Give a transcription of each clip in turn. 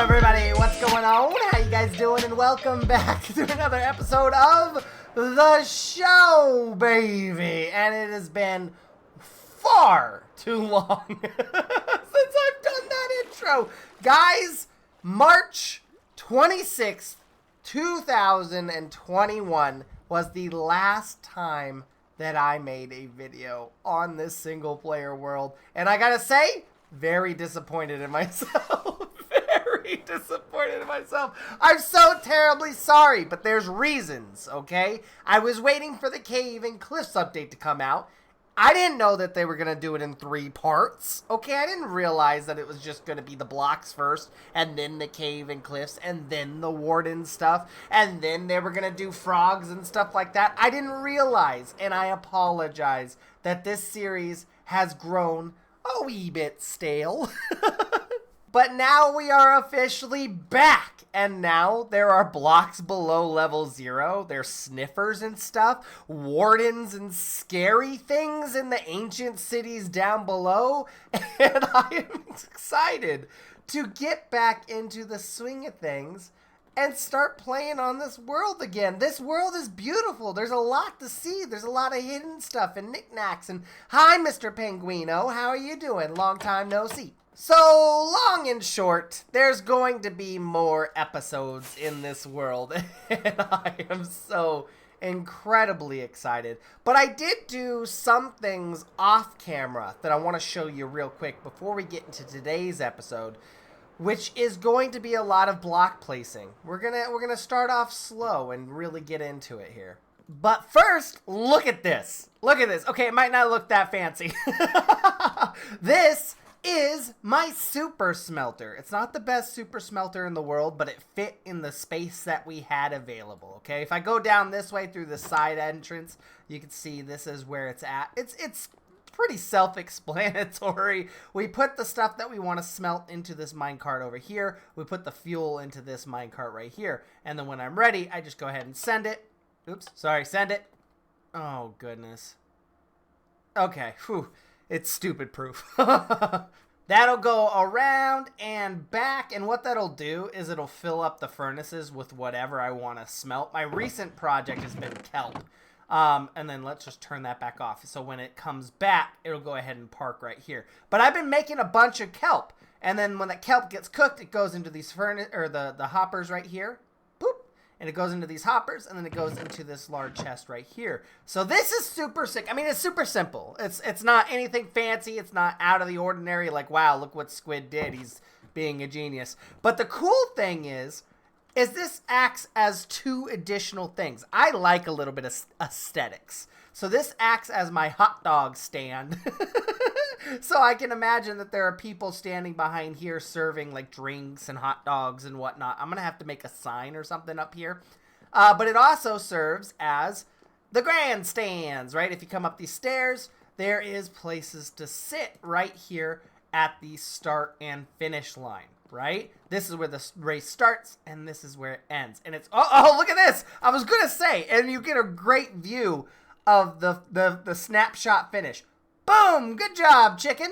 everybody, what's going on? How you guys doing? And welcome back to another episode of the show, baby. And it has been far too long since I've done that intro. Guys, March 26th, 2021 was the last time that I made a video on this single player world. And I gotta say, very disappointed in myself. Very disappointed in myself. I'm so terribly sorry, but there's reasons, okay? I was waiting for the Cave and Cliffs update to come out. I didn't know that they were going to do it in 3 parts, okay? I didn't realize that it was just going to be the blocks first, and then the Cave and Cliffs, and then the Warden stuff, and then they were going to do frogs and stuff like that. I didn't realize, and I apologize, that this series has grown a wee bit stale. But now we are officially back, and now there are blocks below level 0. There's sniffers and stuff, wardens and scary things in the ancient cities down below, and I am excited to get back into the swing of things and start playing on this world again. This world is beautiful. There's a lot to see. There's a lot of hidden stuff and knickknacks. And hi, Mr. Penguino. How are you doing? Long time no see. So, long and short, there's going to be more episodes in this world. And I am so incredibly excited. But I did do some things off camera that I want to show you real quick before we get into today's episode, which is going to be a lot of block placing. We're gonna start off slow and really get into it here. But first, look at this. Look at this. Okay, it might not look that fancy. This is my super smelter. It's not the best super smelter in the world, but it fit in the space that we had available, okay? If I go down this way through the side entrance, you can see this is where it's at. It's pretty self-explanatory. We put the stuff that we want to smelt into this minecart over here. We put the fuel into this minecart right here. And then when I'm ready, I just go ahead and send it. Oops, sorry, send it. Oh, goodness. Okay, whew. It's stupid proof. That'll go around and back, and what that'll do is it'll fill up the furnaces with whatever I want to smelt. My recent project has been kelp. And then let's just turn that back off. So when it comes back, it'll go ahead and park right here. But I've been making a bunch of kelp. And then when that kelp gets cooked, it goes into these the hoppers right here. Boop. And it goes into these hoppers, and then it goes into this large chest right here. So this is super sick. I mean, it's super simple. It's not anything fancy. It's not out of the ordinary. Like, wow, look what Squid did. He's being a genius. But the cool thing is this acts as 2 additional things. I like a little bit of aesthetics. So this acts as my hot dog stand. So I can imagine that there are people standing behind here serving like drinks and hot dogs and whatnot. I'm going to have to make a sign or something up here. But it also serves as the grandstands, right? If you come up these stairs, there is places to sit right here at the start and finish line. Right? This is where the race starts, and this is where it ends. And it's, oh, look at this! I was gonna say, and you get a great view of the snapshot finish. Boom! Good job, chicken!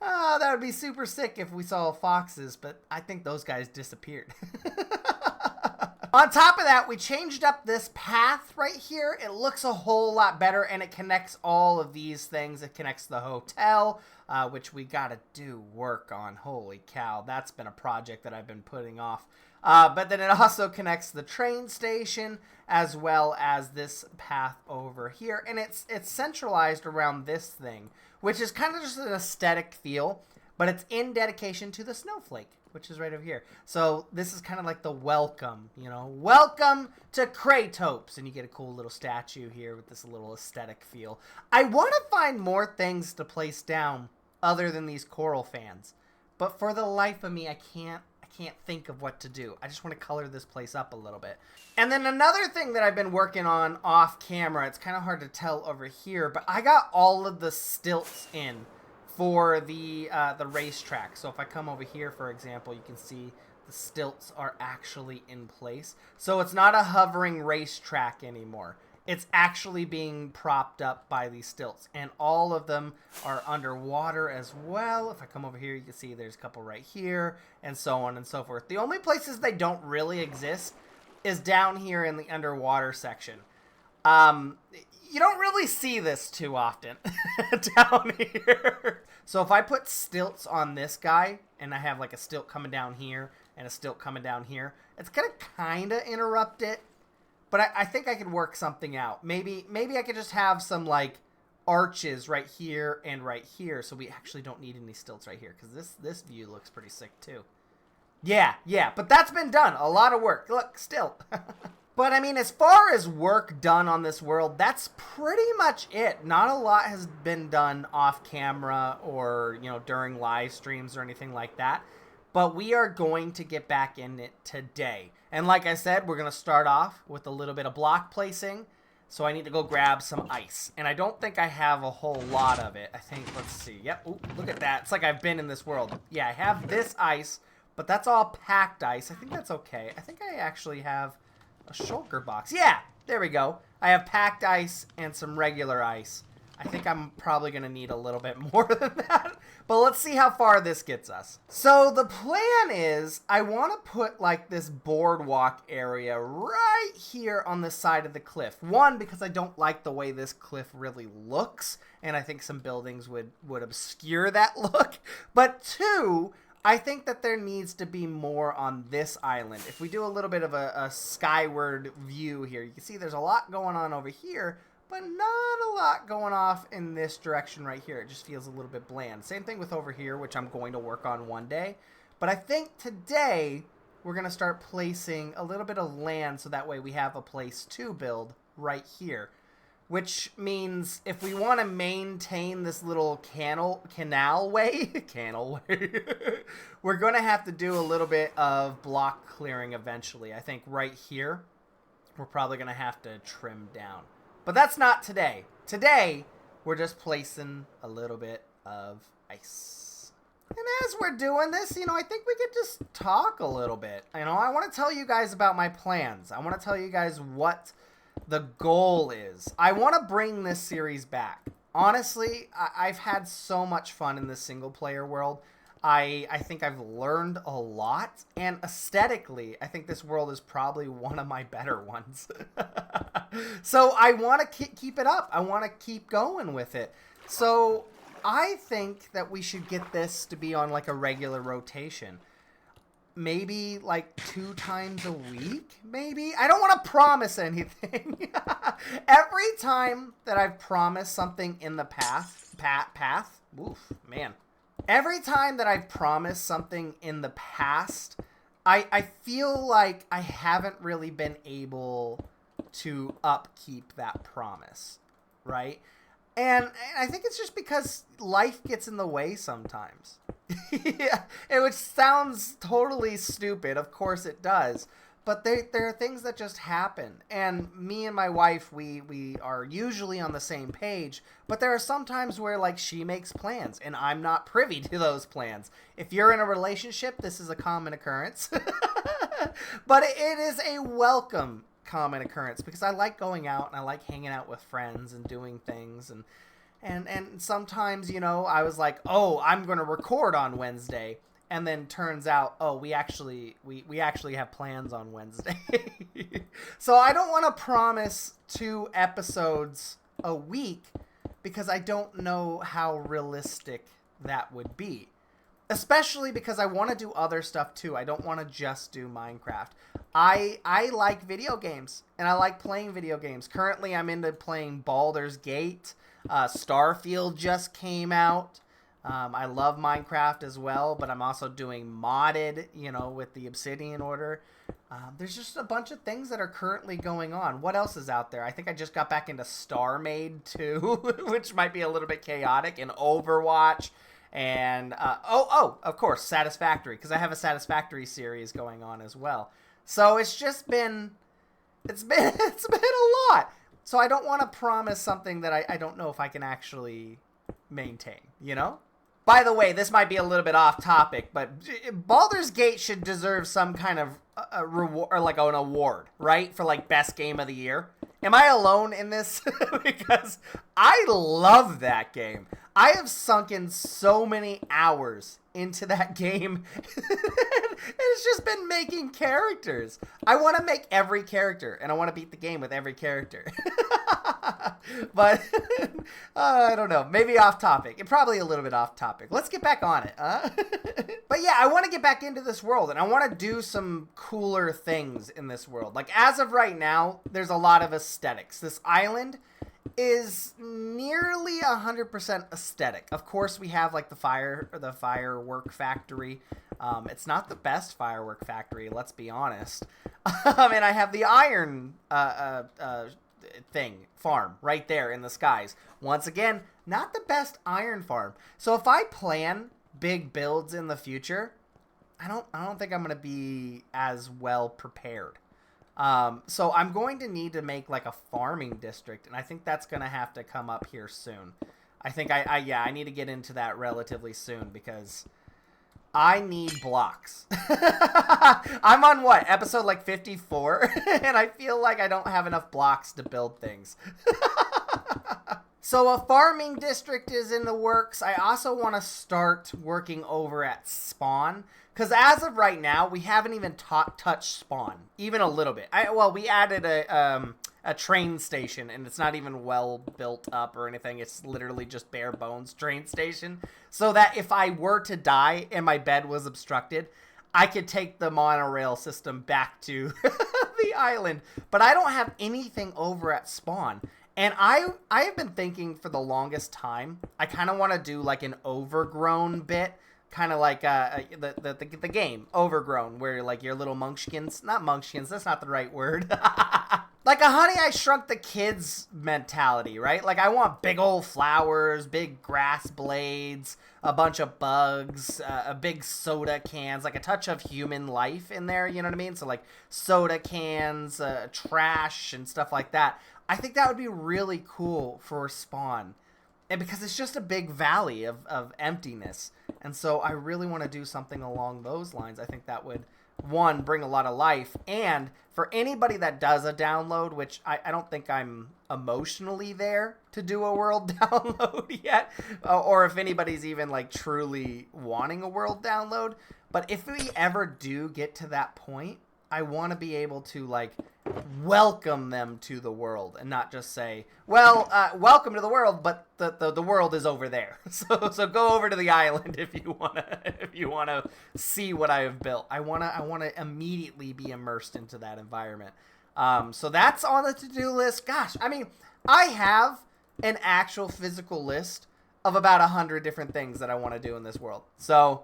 Oh, that would be super sick if we saw foxes, but I think those guys disappeared. On top of that, we changed up this path right here. It looks a whole lot better, and it connects all of these things. It connects the hotel, which we got to do work on. Holy cow, that's been a project that I've been putting off. But then it also connects the train station as well as this path over here. And it's centralized around this thing, which is kind of just an aesthetic feel, but it's in dedication to the snowflake, which is right over here. So this is kind of like the welcome, you know, welcome to Kratos. And you get a cool little statue here with this little aesthetic feel. I want to find more things to place down other than these coral fans, but for the life of me, I can't think of what to do. I just want to color this place up a little bit. And then another thing that I've been working on off camera, it's kind of hard to tell over here, but I got all of the stilts in for the racetrack. So if I come over here, for example, you can see the stilts are actually in place. So it's not a hovering racetrack anymore. It's actually being propped up by these stilts. And all of them are underwater as well. If I come over here, you can see there's a couple right here, and so on and so forth. The only places they don't really exist is down here in the underwater section. You don't really see this too often down here. So if I put stilts on this guy, and I have like a stilt coming down here and a stilt coming down here, it's going to kind of interrupt it. But I think I could work something out. Maybe I could just have some like arches right here and right here, so we actually don't need any stilts right here, because this view looks pretty sick too. Yeah, but that's been done. A lot of work. Look, still. But I mean, as far as work done on this world, that's pretty much it. Not a lot has been done off camera or, you know, during live streams or anything like that. But we are going to get back in it today. And like I said, we're going to start off with a little bit of block placing. So I need to go grab some ice. And I don't think I have a whole lot of it. I think, let's see. Yep, ooh, look at that. It's like I've been in this world. Yeah, I have this ice, but that's all packed ice. I think that's okay. I think I actually have a shulker box. Yeah, there we go. I have packed ice and some regular ice. I think I'm probably going to need a little bit more than that. But let's see how far this gets us. So the plan is I want to put like this boardwalk area right here on the side of the cliff. One, because I don't like the way this cliff really looks, and I think some buildings would obscure that look. But two, I think that there needs to be more on this island. If we do a little bit of a skyward view here, you can see there's a lot going on over here, but not a lot going off in this direction right here. It just feels a little bit bland. Same thing with over here, which I'm going to work on one day. But I think today we're going to start placing a little bit of land so that way we have a place to build right here. Which means if we want to maintain this little canal way, we're going to have to do a little bit of block clearing eventually. I think right here, we're probably going to have to trim down. But that's not today. Today, we're just placing a little bit of ice. And as we're doing this, you know, I think we could just talk a little bit. You know, I want to tell you guys about my plans. I want to tell you guys what the goal is. I want to bring this series back. Honestly, I've had so much fun in this single player world. I think I've learned a lot, and aesthetically, I think this world is probably one of my better ones. So I want to keep it up. I want to keep going with it. So I think that we should get this to be on like a regular rotation. Maybe like 2 times a week, maybe? I don't want to promise anything. Every time that I've promised something in the past, oof, man. Every time that I've promised something in the past, I feel like I haven't really been able to upkeep that promise, right? And I think it's just because life gets in the way sometimes. Yeah, which sounds totally stupid. Of course it does. But there are things that just happen. And me and my wife, we are usually on the same page. But there are some times where, like, she makes plans, and I'm not privy to those plans. If you're in a relationship, this is a common occurrence. But it is a welcome common occurrence, because I like going out, and I like hanging out with friends and doing things. And sometimes, you know, I was like, oh, I'm going to record on Wednesday. And then turns out, oh, we actually have plans on Wednesday. So I don't want to promise 2 episodes a week because I don't know how realistic that would be. Especially because I want to do other stuff too. I don't want to just do Minecraft. I like video games, and I like playing video games. Currently, I'm into playing Baldur's Gate. Starfield just came out. I love Minecraft as well, but I'm also doing modded, you know, with the Obsidian Order. There's just a bunch of things that are currently going on. What else is out there? I think I just got back into StarMade 2, which might be a little bit chaotic, and Overwatch, and, of course, Satisfactory, because I have a Satisfactory series going on as well. So it's been a lot. So I don't want to promise something that I don't know if I can actually maintain, you know? By the way, this might be a little bit off topic, but Baldur's Gate should deserve some kind of a reward, or like an award, right? For like best game of the year. Am I alone in this? Because I love that game. I have sunk in so many hours into that game. It's just been making characters. I want to make every character, and I want to beat the game with every character. But I don't know. Maybe off topic. Probably a little bit off topic. Let's get back on it. But yeah, I want to get back into this world, and I want to do some cooler things in this world. Like, as of right now, there's a lot of aesthetics. This island is nearly 100% aesthetic. Of course, we have like the firework factory. It's not the best firework factory, let's be honest. And I have the iron farm right there in the skies. Once again, not the best iron farm. So if I plan big builds in the future, I don't think I'm gonna be as well prepared. So I'm going to need to make like a farming district, and I think that's going to have to come up here soon. I think I need to get into that relatively soon because I need blocks. I'm on what, episode like 54? And I feel like I don't have enough blocks to build things. So a farming district is in the works. I also want to start working over at spawn. Because as of right now, we haven't even touched spawn. Even a little bit. We added a train station, and it's not even well built up or anything. It's literally just bare bones train station. So that if I were to die and my bed was obstructed, I could take the monorail system back to the island. But I don't have anything over at spawn. And I have been thinking for the longest time, I kind of want to do like an overgrown bit, kind of like the game Overgrown, where like your little munchkins, not munchkins, that's not the right word. Like a Honey, I Shrunk the Kids mentality, right? Like I want big old flowers, big grass blades, a bunch of bugs, a big soda cans, like a touch of human life in there, you know what I mean? So like soda cans, trash and stuff like that. I think that would be really cool for spawn. And because it's just a big valley of emptiness. And so I really want to do something along those lines. I think that would, one, bring a lot of life. And for anybody that does a download, which I don't think I'm emotionally there to do a world download yet. Or if anybody's even like truly wanting a world download. But if we ever do get to that point, I want to be able to like welcome them to the world and not just say, well, welcome to the world, but the world is over there. So go over to the island if you wanna see what I have built. I wanna immediately be immersed into that environment. So that's on the to-do list. Gosh, I mean, I have an actual physical list of about 100 different things that I want to do in this world. So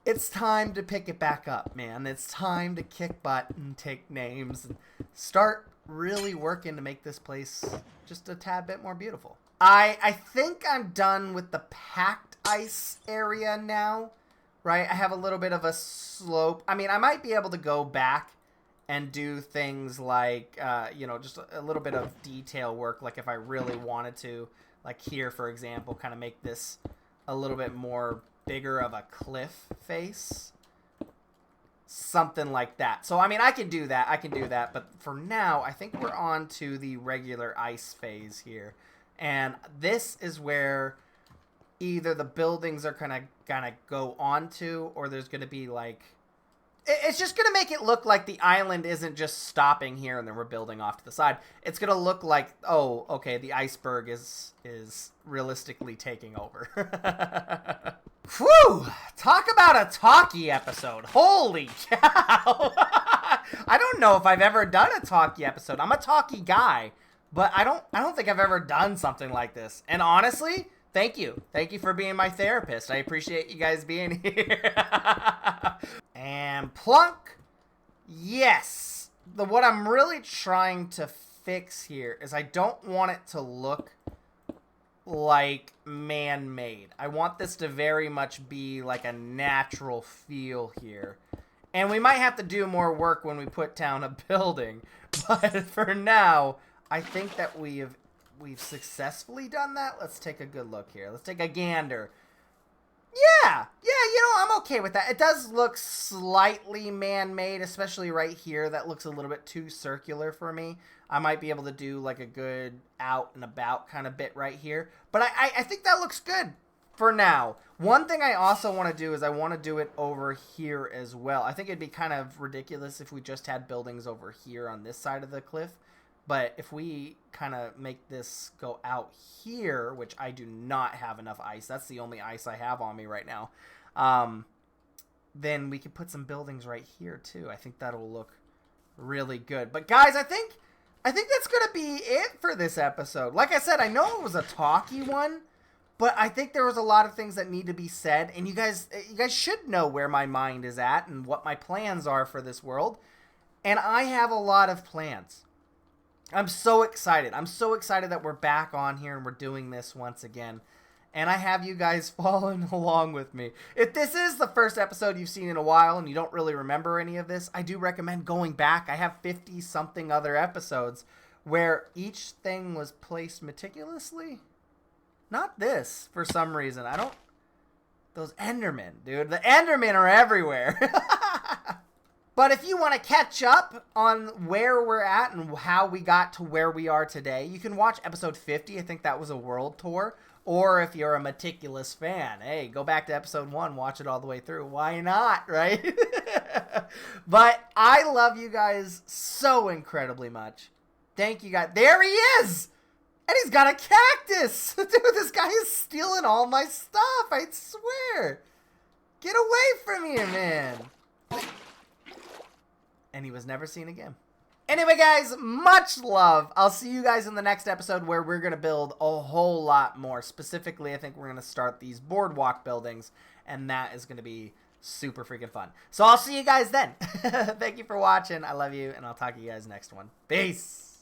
it's time to pick it back up, man. It's time to kick butt and take names and start really working to make this place just a tad bit more beautiful. I think I'm done with the packed ice area now, right? I have a little bit of a slope. I mean, I might be able to go back and do things like, just a little bit of detail work, like if I really wanted to, like here, for example, kind of make this a little bit more bigger of a cliff face, something like that. So I mean, I can do that, but for now I think we're on to the regular ice phase here, and this is where either the buildings are gonna go onto, or there's gonna be like, it's just gonna make it look like the island isn't just stopping here and then we're building off to the side. It's gonna look like, oh, okay, the iceberg is realistically taking over. Whew! Talk about a talkie episode. Holy cow! I don't know if I've ever done a talkie episode. I'm a talkie guy, but I don't think I've ever done something like this. And honestly, thank you. Thank you for being my therapist. I appreciate you guys being here. And plunk. Yes. What I'm really trying to fix here is I don't want it to look like man-made. I want this to very much be like a natural feel here. And we might have to do more work when we put down a building. But for now, I think that we've successfully done that. Let's take a good look here. Let's take a gander. Yeah, you know, I'm okay with that. It does look slightly man-made, especially right here. That looks a little bit too circular for me. I might be able to do like a good out and about kind of bit right here. But I think that looks good for now. One thing I also want to do is I want to do it over here as well. I think it'd be kind of ridiculous if we just had buildings over here on this side of the cliff. But if we kind of make this go out here, which I do not have enough ice, that's the only ice I have on me right now, then we could put some buildings right here too. I think that'll look really good. But guys, I think that's going to be it for this episode. Like I said, I know it was a talky one, but I think there was a lot of things that need to be said, and you guys should know where my mind is at and what my plans are for this world. And I have a lot of plans. I'm so excited. I'm so excited that we're back on here and we're doing this once again. And I have you guys following along with me. If this is the first episode you've seen in a while and you don't really remember any of this, I do recommend going back. I have 50-something other episodes where each thing was placed meticulously. Not this, for some reason. Those Endermen, dude. The Endermen are everywhere. But if you want to catch up on where we're at and how we got to where we are today, you can watch episode 50. I think that was a world tour. Or if you're a meticulous fan, hey, go back to episode 1, watch it all the way through. Why not, right? But I love you guys so incredibly much. Thank you guys. There he is! And he's got a cactus! Dude, this guy is stealing all my stuff, I swear. Get away from here, man. And he was never seen again. Anyway, guys, much love. I'll see you guys in the next episode where we're going to build a whole lot more. Specifically, I think we're going to start these boardwalk buildings, and that is going to be super freaking fun. So I'll see you guys then. Thank you for watching. I love you, and I'll talk to you guys next one. Peace.